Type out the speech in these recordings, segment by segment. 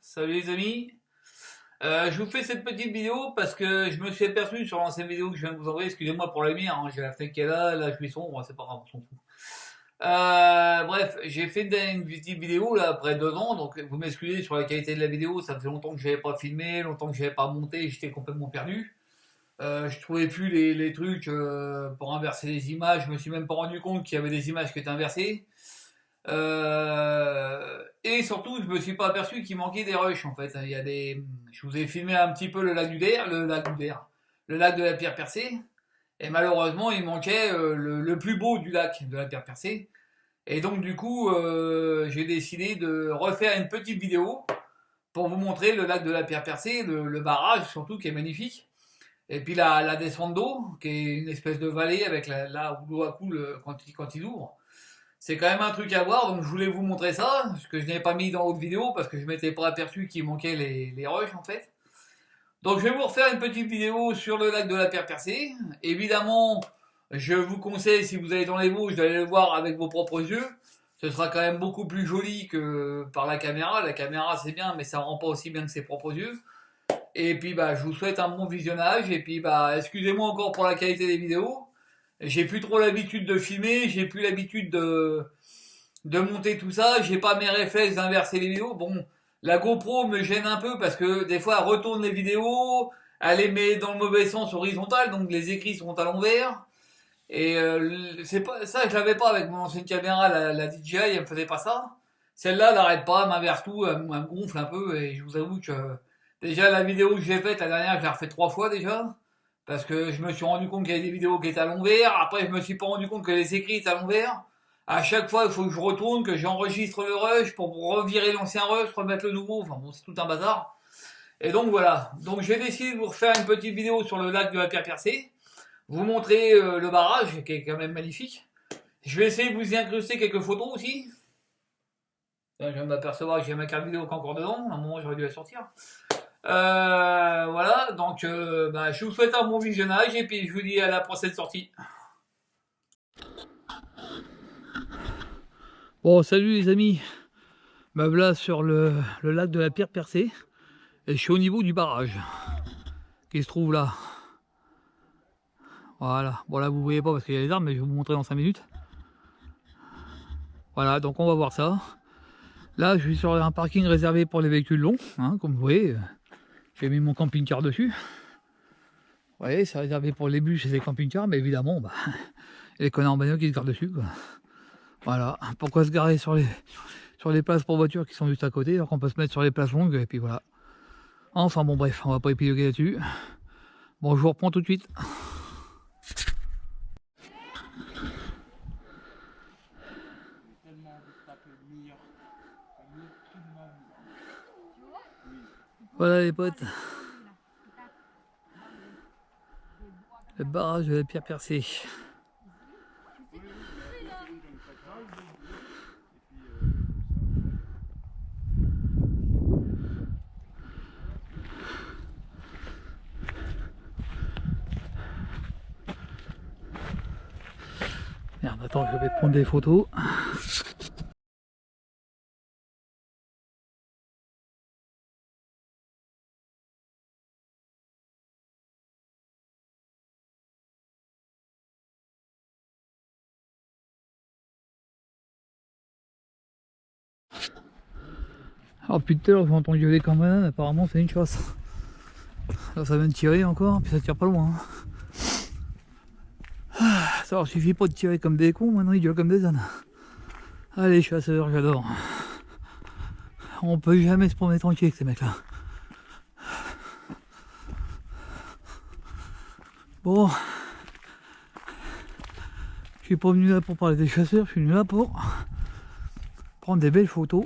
Salut les amis. Je vous fais cette petite vidéo parce que je me suis aperçu sur l'ancienne vidéo que je viens de vous envoyer, excusez-moi pour la lumière, hein, j'ai la fenêtre qui est là je suis sombre, c'est pas grave, on s'en fout. Bref, j'ai fait une petite vidéo là après 2 ans, donc vous m'excusez sur la qualité de la vidéo, ça fait longtemps que j'avais pas filmé, longtemps que j'avais pas monté, j'étais complètement perdu. Je trouvais plus les trucs pour inverser les images, je me suis même pas rendu compte qu'il y avait des images qui étaient inversées. Et surtout, je me suis pas aperçu qu'il manquait des rushs en fait. Je vous ai filmé un petit peu le lac du Der, le lac de la Pierre Percée. Et malheureusement, il manquait le plus beau du lac de la Pierre Percée. Et donc du coup, j'ai décidé de refaire une petite vidéo pour vous montrer le lac de la Pierre Percée, le barrage surtout qui est magnifique. Et puis la descente d'eau, qui est une espèce de vallée avec là où l'eau coule quand il ouvre. C'est quand même un truc à voir, donc je voulais vous montrer ça, ce que je n'avais pas mis dans l'autre vidéo parce que je m'étais pas aperçu qu'il manquait les rushs en fait. Donc je vais vous refaire une petite vidéo sur le lac de la Pierre Percée. Évidemment, je vous conseille, si vous allez dans les Vosges, d'aller le voir avec vos propres yeux. Ce sera quand même beaucoup plus joli que par la caméra. La caméra c'est bien, mais ça rend pas aussi bien que ses propres yeux. Et puis bah je vous souhaite un bon visionnage. Et puis bah excusez-moi encore pour la qualité des vidéos. J'ai plus trop l'habitude de filmer, j'ai plus l'habitude de monter tout ça, j'ai pas mes réflexes d'inverser les vidéos. Bon, la GoPro me gêne un peu parce que des fois elle retourne les vidéos, elle les met dans le mauvais sens horizontal, donc les écrits sont à l'envers. Et c'est pas ça, je l'avais pas avec mon ancienne caméra, la DJI, elle me faisait pas ça. Celle-là, elle arrête pas, elle m'inverse tout, elle me gonfle un peu, et je vous avoue que déjà la vidéo que j'ai faite la dernière, je l'ai refait 3 fois déjà. Parce que je me suis rendu compte qu'il y avait des vidéos qui étaient à l'envers. Après, je me suis pas rendu compte que les écrits étaient à l'envers. À chaque fois, il faut que je retourne, que j'enregistre le rush pour revirer l'ancien rush, remettre le nouveau. Enfin bon, c'est tout un bazar. Et donc voilà. Donc j'ai décidé de vous refaire une petite vidéo sur le lac de la Pierre Percée. Vous montrer le barrage, qui est quand même magnifique. Je vais essayer de vous y incruster quelques photos aussi. Là, je viens de m'apercevoir que j'ai ma carte vidéo qui est encore dedans. À un moment, j'aurais dû la sortir. Voilà, donc bah, je vous souhaite un bon visionnage et puis je vous dis à la prochaine sortie. Bon, salut les amis. Me voilà sur le lac de la Pierre Percée et je suis au niveau du barrage qui se trouve là. Voilà, bon là vous voyez pas parce qu'il y a les arbres, mais je vais vous montrer dans 5 minutes. Voilà, donc on va voir ça. Là, je suis sur un parking réservé pour les véhicules longs, hein, comme vous voyez. J'ai mis mon camping-car dessus. Vous voyez, c'est réservé pour les bus et les camping-cars, mais évidemment, bah, les connards en bagnole qui se gardent dessus, quoi. Voilà, pourquoi se garer sur les places pour voitures qui sont juste à côté, alors qu'on peut se mettre sur les places longues, et puis voilà. Enfin bon bref, on va pas épiloguer là-dessus. Bon, je vous reprends tout de suite. Voilà les potes. Le barrage de la Pierre Percée. Merde, attends, je vais prendre des photos. Alors depuis tout à l'heure, j'ai entendu gueuler comme un, apparemment c'est une chasse. Là ça vient de tirer encore, puis ça tire pas loin. Ça leur suffit pas de tirer comme des cons, maintenant ils gueulent comme des ânes. Allez chasseurs, j'adore. On peut jamais se promener tranquille avec ces mecs là. Bon, je suis pas venu là pour parler des chasseurs, je suis venu là pour prendre des belles photos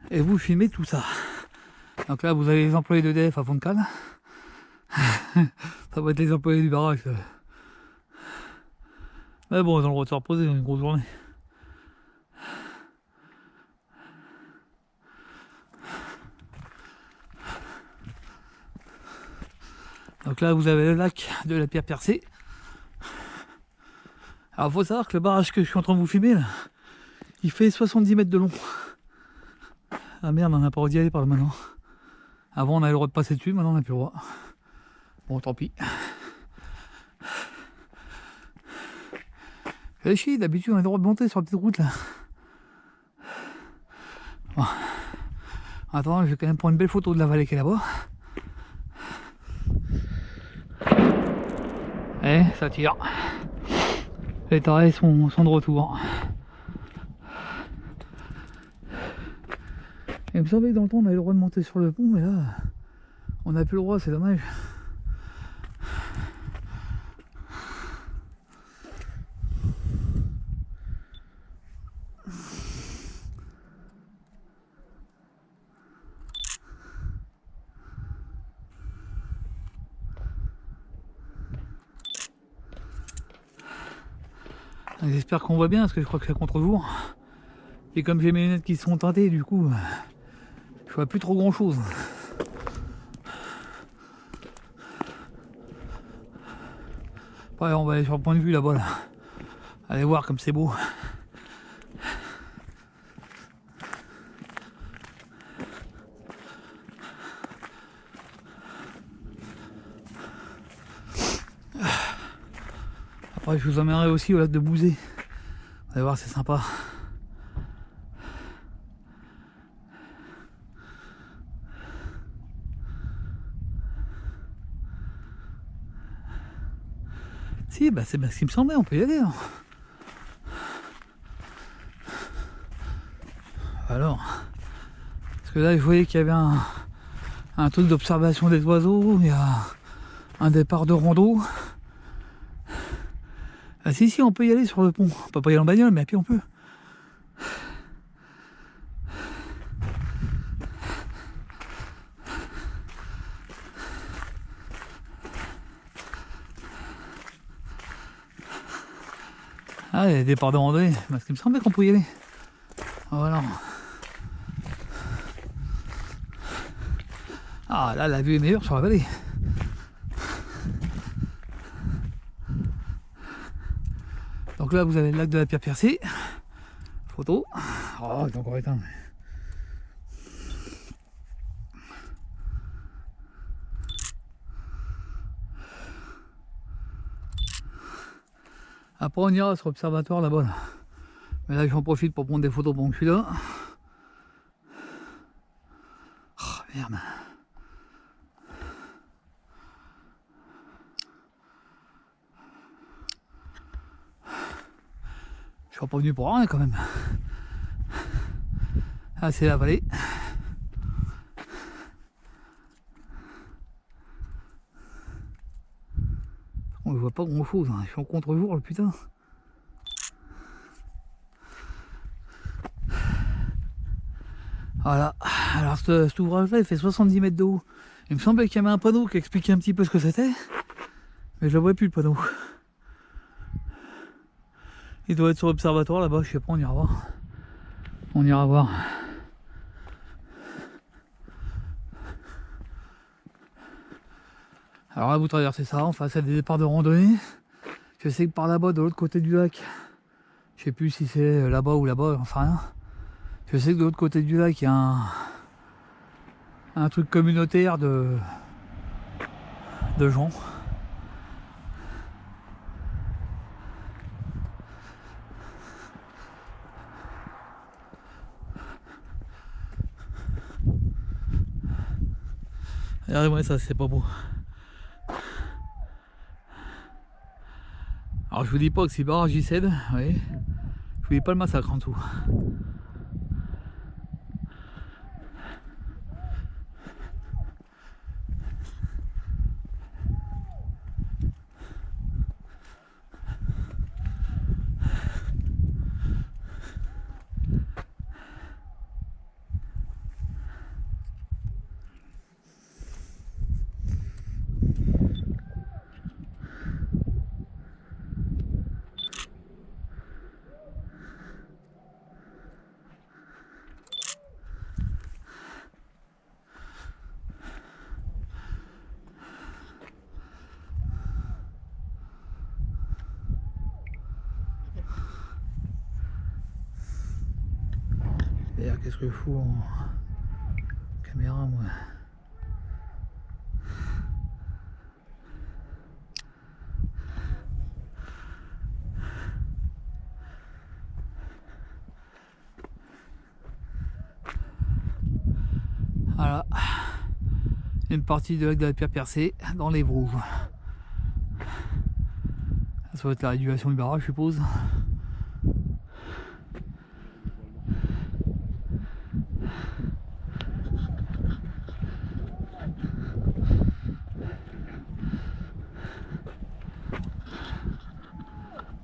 et vous filmer tout ça. Donc là vous avez les employés d'EDF à fond de cale. Ça va être les employés du barrage. Mais bon, ils ont le droit de se reposer, une grosse journée. Donc là vous avez le lac de la Pierre Percée. Alors faut savoir que le barrage que je suis en train de vous filmer là, il fait 70 mètres de long. Ah merde, on n'a pas le droit d'y aller par là maintenant. Avant on avait le droit de passer dessus, maintenant on n'a plus le droit. Bon, tant pis. Fais chier, d'habitude on a le droit de monter sur la petite route là. Bon. Attends, je vais quand même prendre une belle photo de la vallée qui est là-bas. Eh, ça tire. Les tarés sont de retour. Il me semblait que dans le temps on avait le droit de monter sur le pont, mais là on n'a plus le droit, c'est dommage. J'espère qu'on voit bien parce que je crois que c'est contre-jour. Et comme j'ai mes lunettes qui sont teintées, du coup, je vois plus trop grand chose. Ouais, on va aller sur le point de vue là-bas. Là. Allez voir comme c'est beau. Après, je vous emmènerai aussi au lac de Bouzé. Vous allez voir, c'est sympa. Si, bah c'est ce qui me semblait, on peut y aller. Hein. Alors, parce que là, je voyais qu'il y avait un truc d'observation des oiseaux, il y a un départ de rando. Ah si, on peut y aller sur le pont. On peut pas y aller en bagnole, mais à pied on peut. Ah, il y a des départs de randonnée, parce qu'il me semblait qu'on pouvait y aller. Voilà. Ah, là, la vue est meilleure sur la vallée. Donc là, vous avez le lac de la Pierre Percée. Photo. Oh, il est encore éteint. Après, on ira sur l'observatoire là-bas. Là. Mais là, j'en profite pour prendre des photos pendant que je suis là. Oh, merde. Je suis pas venu pour rien quand même. Ah, c'est la vallée. On ne voit pas grand chose, hein. Je suis en contre-jour le putain. Voilà, alors cet ouvrage là il fait 70 mètres de haut. Il me semblait qu'il y avait un panneau qui expliquait un petit peu ce que c'était. Mais je ne vois plus le panneau. Il doit être sur l'observatoire là-bas, je sais pas, on ira voir. On ira voir. Alors là vous traversez ça, en face il y a des départs de randonnée. Je sais que par là-bas, de l'autre côté du lac, je sais plus si c'est là-bas ou là-bas, j'en sais rien. Je sais que de l'autre côté du lac, il y a un truc communautaire de gens. Regardez-moi ça, c'est pas beau. Alors je vous dis pas que si barrage y cède, oui. Je vous dis pas le massacre en dessous. D'ailleurs, qu'est-ce que je fous en... Voilà. Une partie de lac de la Pierre Percée dans les Vrouges. Ça va être la régulation du barrage, je suppose.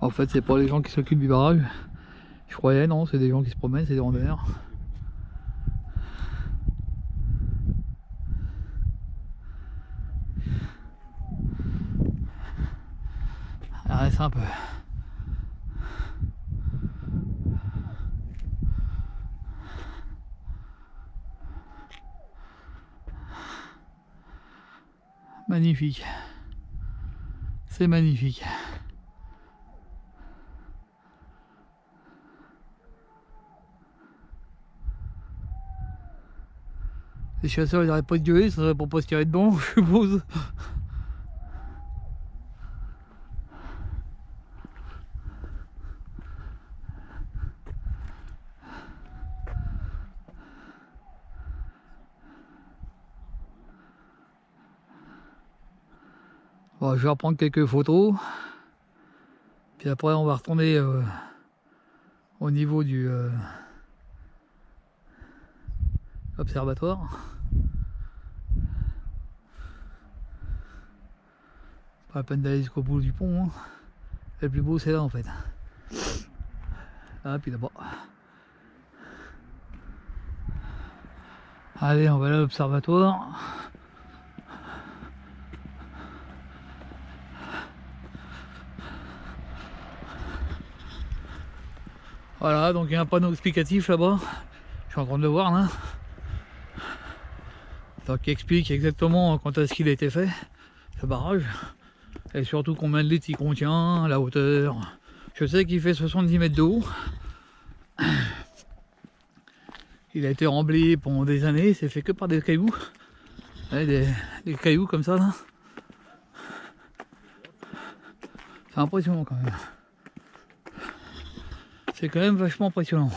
En fait, c'est pas les gens qui s'occupent du barrage. Je croyais, non, c'est des gens qui se promènent, c'est des randonneurs. Reste un peu. Magnifique. C'est magnifique. Les chasseurs ils n'arrêtent pas de gueuler, ça serait pour pas se tirer dedans, je suppose. Bon, je vais reprendre quelques photos. Puis après on va retourner au niveau du observatoire. Pas la peine d'aller jusqu'au bout du pont. Hein. Le plus beau c'est là en fait. Ah puis là-bas. Allez, on va aller à l'observatoire. Voilà, donc il y a un panneau explicatif là-bas. Je suis en train de le voir là. Donc il explique exactement quand est-ce qu'il a été fait, ce barrage. Et surtout combien de litres il contient, la hauteur. Je sais qu'il fait 70 mètres de haut. Il a été rempli pendant des années, c'est fait que par des cailloux. Des cailloux comme ça là. C'est impressionnant quand même. C'est quand même vachement impressionnant.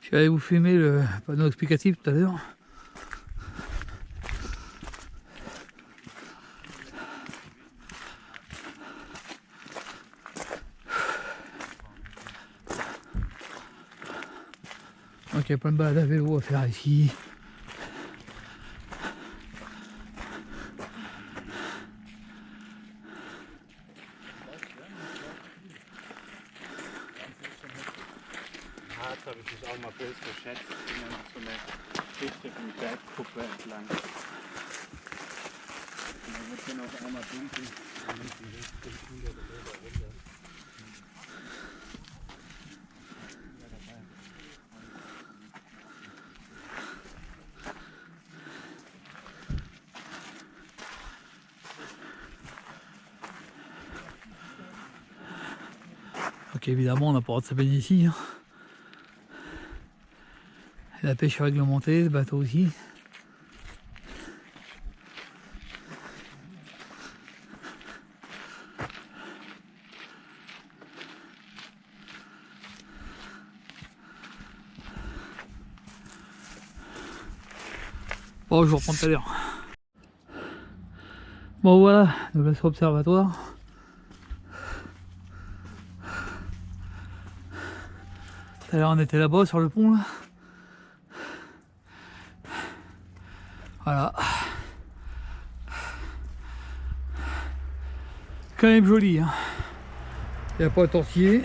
Je vais aller vous filmer le panneau explicatif tout à l'heure. Donc il y a plein de balades à vélo à faire ici. Habe ich mich auch mal böse geschätzt, bin ja noch so eine richtige Bergkuppe entlang. Und dann wird dann auf einmal dunkel und dann ist die richtige Schule oder runter. Donc évidemment on n'a pas le droit de se baigner ici. Hein. La pêche réglementée, le bateau aussi. Bon, je vous reprends tout à l'heure. Bon voilà, nous là sur l'observatoire. Tout à l'heure on était là-bas sur le pont là. Voilà. Quand même joli, hein. Il n'y a pas de tortiller.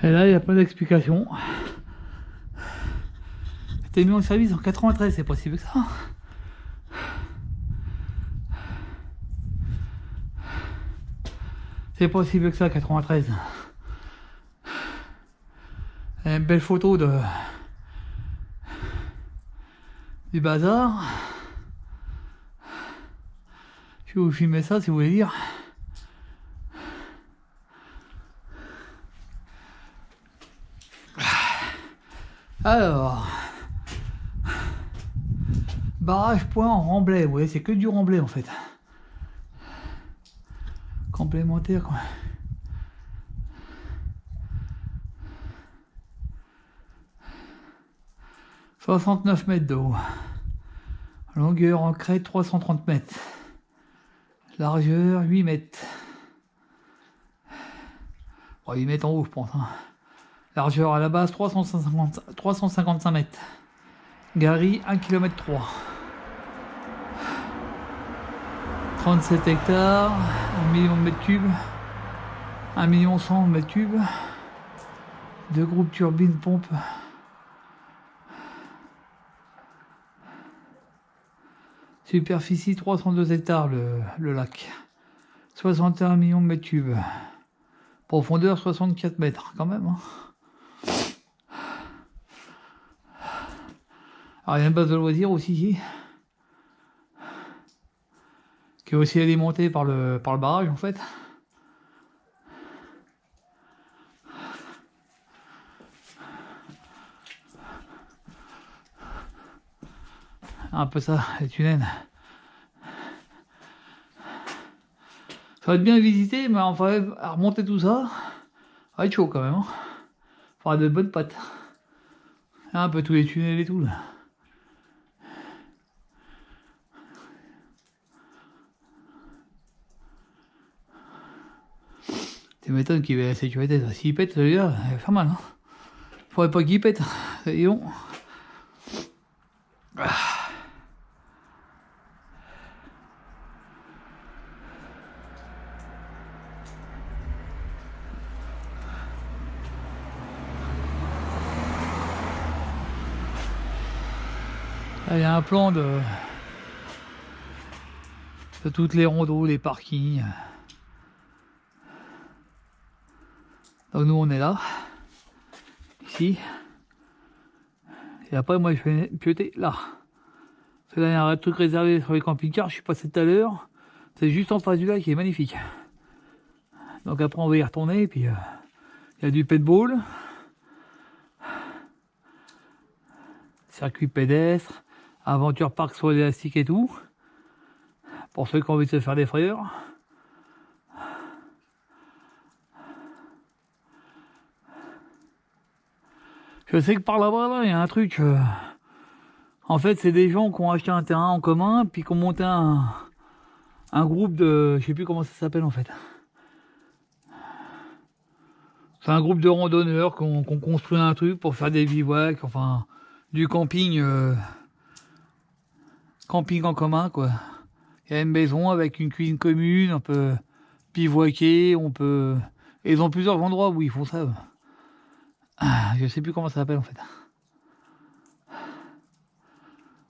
Et là, il n'y a pas d'explication. T'es mis en service en 93, c'est possible que ça. C'est possible que ça, 93. Et une belle photo du bazar. Je vais vous filmer ça si vous voulez dire. Alors, barrage point en remblai, vous voyez, c'est que du remblai en fait. Complémentaire quoi. « 69 mètres de haut. Longueur en crête 330 mètres. Largeur 8 mètres. Bon, 8 mètres en haut je pense. Hein. Largeur à la base 355 mètres. Galerie 1 km 3. 37 hectares, 1 million de mètres cubes, 1 million 100 mètres cubes, 2 groupes turbines pompes. Superficie 302 hectares le lac. 61 millions de mètres cubes. Profondeur 64 mètres quand même. Hein. Alors il y a une base de loisirs aussi ici. Qui est aussi alimenté par le barrage en fait. Un peu ça, les tunnels. Ça va être bien visité, mais enfin, à remonter tout ça, ça va être chaud quand même. Hein. Faudra de bonnes pattes. Un peu tous les tunnels et tout là. Tu m'étonnes qu'il ait la sécurité. S'il pète, celui-là, il va faire mal. Hein. Faudrait pas qu'il pète. C'est bon. Il y a un plan de toutes les rondeaux, les parkings. Donc nous on est là, ici. Et après moi je vais pioter là. Parce que là il y a un truc réservé sur les camping-cars, je suis passé tout à l'heure. C'est juste en face du lac qui est magnifique. Donc après on va y retourner et puis il y a du paintball. Circuit pédestre, aventure parc sur l'élastique et tout. Pour ceux qui ont envie de se faire des frayeurs. Je sais que par là-bas, il y a un truc. En fait, c'est des gens qui ont acheté un terrain en commun, puis qui ont monté un groupe de... Je sais plus comment ça s'appelle en fait. C'est un groupe de randonneurs qui ont construit un truc pour faire des bivouacs, enfin, du camping. Camping en commun, quoi. Il y a une maison avec une cuisine commune, on peut bivouaquer, on peut... Et ils ont plusieurs endroits où ils font ça. Je sais plus comment ça s'appelle en fait.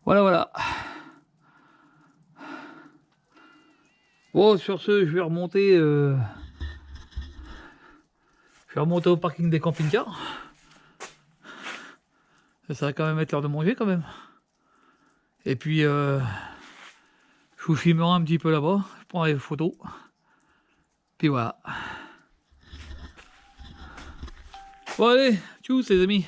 Voilà. Bon, sur ce, je vais remonter au parking des camping-cars. Ça va quand même être l'heure de manger quand même. Et puis, je vous filmerai un petit peu là-bas. Je prendrai des photos. Puis voilà. Bon allez, tchuss les amis.